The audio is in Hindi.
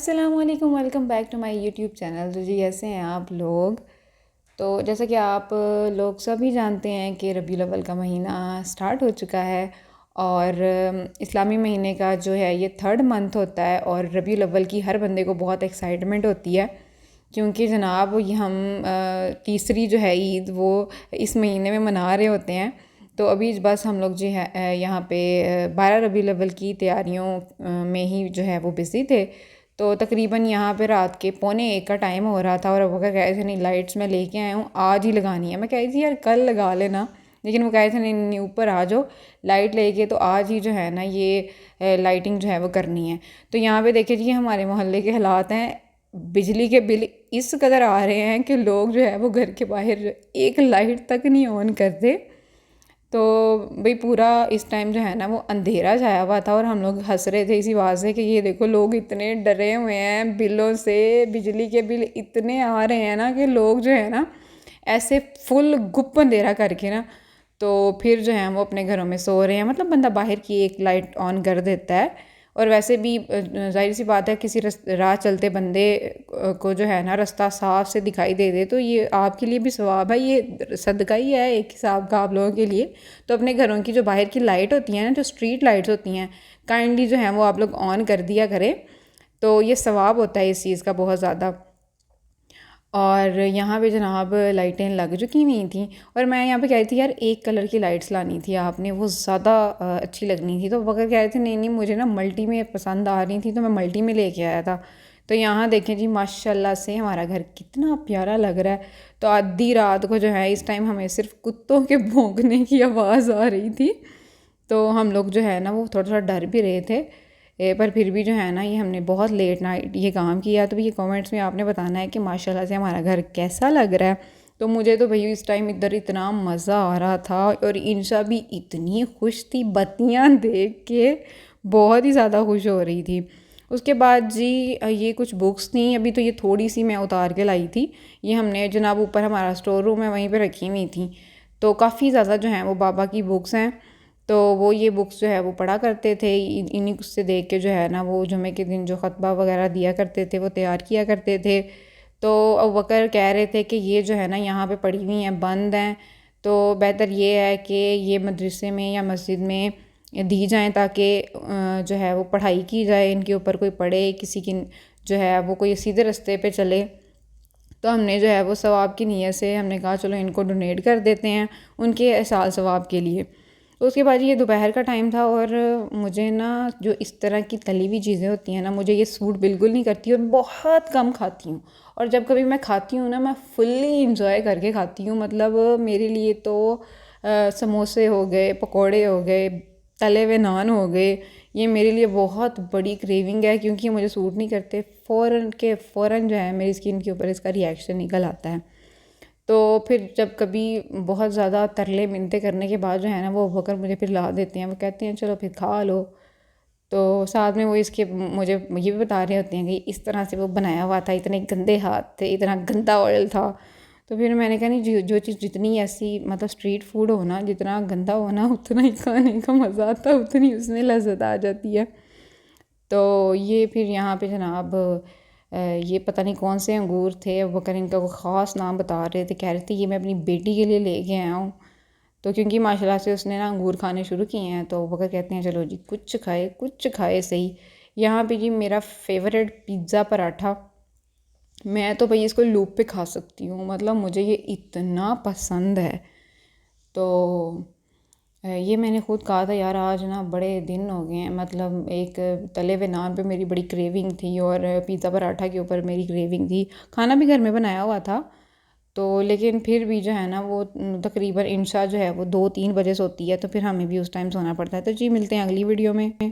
अस्सलामुअलैकुम, welcome back to my YouTube channel. तो जी कैसे हैं आप लोग। तो जैसा कि आप लोग सभी जानते हैं कि रबीउल अव्वल का महीना स्टार्ट हो चुका है और इस्लामी महीने का जो है ये थर्ड मंथ होता है और रबीउल अव्वल की हर बंदे को बहुत एक्साइटमेंट होती है क्योंकि जनाब ये हम तीसरी जो है ईद वो इस महीने में मना रहे होते हैं। तो अभी बस हम लोग जो है यहाँ पे 12 रबीउल अव्वल की तैयारियों में ही जो है वो बिज़ी थे। तो तकरीबन यहाँ पे रात के 12:45 का टाइम हो रहा था और वो कह रहे थे नहीं लाइट्स मैं लेके आया हूँ, आज ही लगानी है। मैं कह रही थी यार कल लगा लेना, लेकिन वो कह रहे थे नहीं नहीं ऊपर आ जाओ लाइट लेके, तो आज ही जो है ना ये लाइटिंग जो है वो करनी है। तो यहाँ पे देखिए जी हमारे मोहल्ले के हालात हैं, बिजली के बिल इस कदर आ रहे हैं कि लोग जो है वो घर के बाहर एक लाइट तक नहीं ऑन करते। तो भाई पूरा इस टाइम जो है ना वो अंधेरा छाया हुआ था और हम लोग हंस रहे थे इसी बात से कि ये देखो लोग इतने डरे हुए हैं बिलों से, बिजली के बिल इतने आ रहे हैं ना कि लोग जो है ना ऐसे फुल गुप अंधेरा करके ना तो फिर जो है वो अपने घरों में सो रहे हैं। मतलब बंदा बाहर की एक लाइट ऑन कर देता है और वैसे भी जाहिर सी बात है किसी राह चलते बंदे को जो है ना रास्ता साफ से दिखाई दे तो ये आपके लिए भी सवाब है, ये सदका ही है एक हिसाब का आप लोगों के लिए। तो अपने घरों की जो बाहर की लाइट होती हैं ना, जो स्ट्रीट लाइट्स होती हैं, काइंडली जो है वो आप लोग ऑन कर दिया करें, तो ये सवाब होता है इस चीज़ का बहुत ज़्यादा। और यहाँ पे जनाब लाइटें लग चुकी हुई थी और मैं यहाँ पे कह रही थी यार एक कलर की लाइट्स लानी थी आपने, वो ज़्यादा अच्छी लगनी थी। तो वगैरह कह रहे थे नहीं नहीं मुझे ना मल्टी में पसंद आ रही थी तो मैं मल्टी में लेके आया था। तो यहाँ देखें जी माशाल्लाह से हमारा घर कितना प्यारा लग रहा है। तो आधी रात को जो है इस टाइम हमें सिर्फ कुत्तों के भौंकने की आवाज़ आ रही थी, तो हम लोग जो है ना वो थोड़ा थोड़ा डर भी रहे थे। पर फिर भी जो है ना ये हमने बहुत लेट नाइट ये काम किया। तो ये कमेंट्स में आपने बताना है कि माशाल्लाह से हमारा घर कैसा लग रहा है। तो मुझे तो भैया इस टाइम इधर इतना मज़ा आ रहा था और इंशा भी इतनी खुश थी बत्तियाँ देख के, बहुत ही ज़्यादा खुश हो रही थी। उसके बाद जी ये कुछ बुक्स थी, अभी तो ये थोड़ी सी मैं उतार के लाई थी, ये हमने जनाब ऊपर हमारा स्टोर रूम है वहीं पर रखी हुई थी। तो काफ़ी ज़्यादा जो हैं वो बाबा की बुक्स हैं, तो वो ये बुक्स जो है वो पढ़ा करते थे। इन्हीं से देख के जो है ना वो जुमे के दिन जो ख़ुतबा वगैरह दिया करते थे वो तैयार किया करते थे। तो अबू बकर कह रहे थे कि ये जो है ना यहाँ पे पड़ी हुई हैं बंद हैं, तो बेहतर ये है कि ये मदरसे में या मस्जिद में दी जाएं ताकि जो है वो पढ़ाई की जाए, इनके ऊपर कोई पढ़े, किसी की जो है वो कोई सीधे रास्ते पे चले। तो हमने जो है वो सवाब की नीयत से हमने कहा चलो इनको डोनेट कर देते हैं उनके एहसाल सवाब के लिए। तो उसके बाद ये दोपहर का टाइम था और मुझे ना जो इस तरह की तली हुई चीज़ें होती हैं ना मुझे ये सूट बिल्कुल नहीं करती और बहुत कम खाती हूँ। और जब कभी मैं खाती हूँ ना मैं फुल्ली इंजॉय करके खाती हूँ। मतलब मेरे लिए तो समोसे हो गए, पकोड़े हो गए, तले हुए नान हो गए, ये मेरे लिए बहुत बड़ी क्रेविंग है क्योंकि मुझे सूट नहीं करते। फ़ौरन जो है मेरी स्किन के ऊपर इसका रिएक्शन निकल आता है। तो फिर जब कभी बहुत ज़्यादा तरले मिन्नतें करने के बाद जो है ना वो होकर मुझे फिर ला देते हैं, वो कहते हैं चलो फिर खा लो। तो साथ में वो इसके मुझे ये भी बता रहे होते हैं कि इस तरह से वो बनाया हुआ था, इतने गंदे हाथ थे, इतना गंदा ऑयल था। तो फिर मैंने कहा नहीं जो चीज़ जितनी ऐसी मतलब स्ट्रीट फूड हो ना, जितना गंदा हो ना उतना ही खाने का मज़ा आता है, उतनी उसमें लज्जत आ जाती है। तो ये फिर यहाँ पे जनाब ये पता नहीं कौन से अंगूर थे, अबू बकर इनका कोई ख़ास नाम बता रहे थे, कह रहे थे ये मैं अपनी बेटी के लिए लेके आया हूँ। तो क्योंकि माशाल्लाह से उसने ना अंगूर खाने शुरू किए हैं तो अबू बकर कहते हैं चलो जी कुछ खाए सही। यहाँ पे जी मेरा फेवरेट पिज़्ज़ा पराठा, मैं तो भाई इसको लूप पे खा सकती हूँ, मतलब मुझे ये इतना पसंद है। तो ये मैंने खुद कहा था यार आज ना बड़े दिन हो गए हैं, मतलब एक तले हुए नान पे मेरी बड़ी क्रेविंग थी और पिज़्ज़ा पराठा के ऊपर मेरी क्रेविंग थी। खाना भी घर में बनाया हुआ था, तो लेकिन फिर भी जो है ना वो तकरीबन इंशा जो है वो 2-3 बजे सोती है, तो फिर हमें भी उस टाइम सोना पड़ता है। तो जी मिलते हैं अगली वीडियो में।